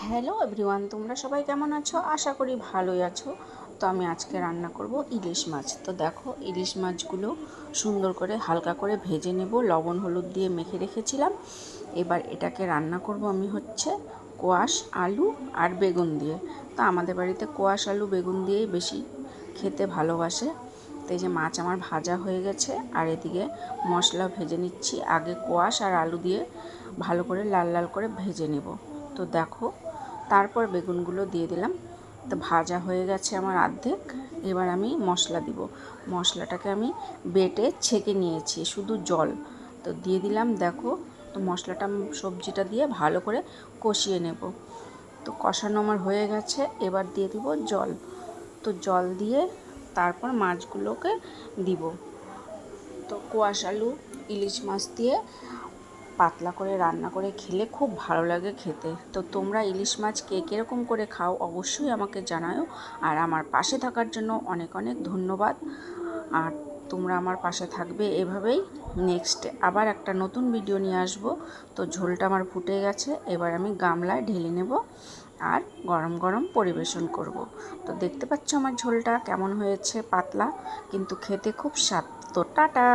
Hello everyone, তোমরা সবাই কেমন আছো? আশা করি ভালোই আছো। তো আমি আজকে রান্না করব ইলিশ মাছ। তো দেখো, ইলিশ মাছগুলো সুন্দর করে হালকা করে ভেজে নেব, লবণ হলুদ দিয়ে মেখে রেখেছিলাম। এবার এটাকে রান্না করব আমি কোয়াশ আলু আর বেগুন দিয়ে। তো আমাদের বাড়িতে কোয়াশ আলু বেগুন দিয়েই বেশি খেতে ভালোবাসে। তো এই যে মাছ আমার ভাজা হয়ে গেছে, আর এদিকে মশলা ভেজে নিচ্ছি। আগে কোয়াশ আর আলু দিয়ে ভালো করে লাল লাল করে ভেজে নেব। তো দেখো, তারপর বেগুনগুলো দিয়ে দিলাম। তো ভাজা হয়ে গেছে আমার অর্ধেক। এবার আমি মশলা দিব। মশলাটাকে আমি বেটে ছেঁকে নিয়েছি, শুধু জল তো দিয়ে দিলাম। দেখো, তো মশলাটা সবজিটা দিয়ে ভালো করে কষিয়ে নেব। তো কষানো আমার হয়ে গেছে, এবার দিয়ে দিব জল। তো জল দিয়ে তারপর মাছগুলোকে দিব। তো কোয়াশ আলু ইলিশ মাছ দিয়ে পাতলা করে রান্না করে খেলে খুব ভালো লাগে খেতে। তো তোমরা ইলিশ মাছ কে কীরকম করে খাও অবশ্যই আমাকে জানাও। আর আমার পাশে থাকার জন্য অনেক অনেক ধন্যবাদ। আর তোমরা আমার পাশে থাকবে এভাবেই। নেক্সট আবার একটা নতুন ভিডিও নিয়ে আসব। তো ঝোলটা আমার ফুটে গেছে, এবার আমি গামলায় ঢেলে নেব আর গরম গরম পরিবেশন করব। তো দেখতে পাচ্ছ আমার ঝোলটা কেমন হয়েছে, পাতলা কিন্তু খেতে খুব স্বাদ। তো টাটা।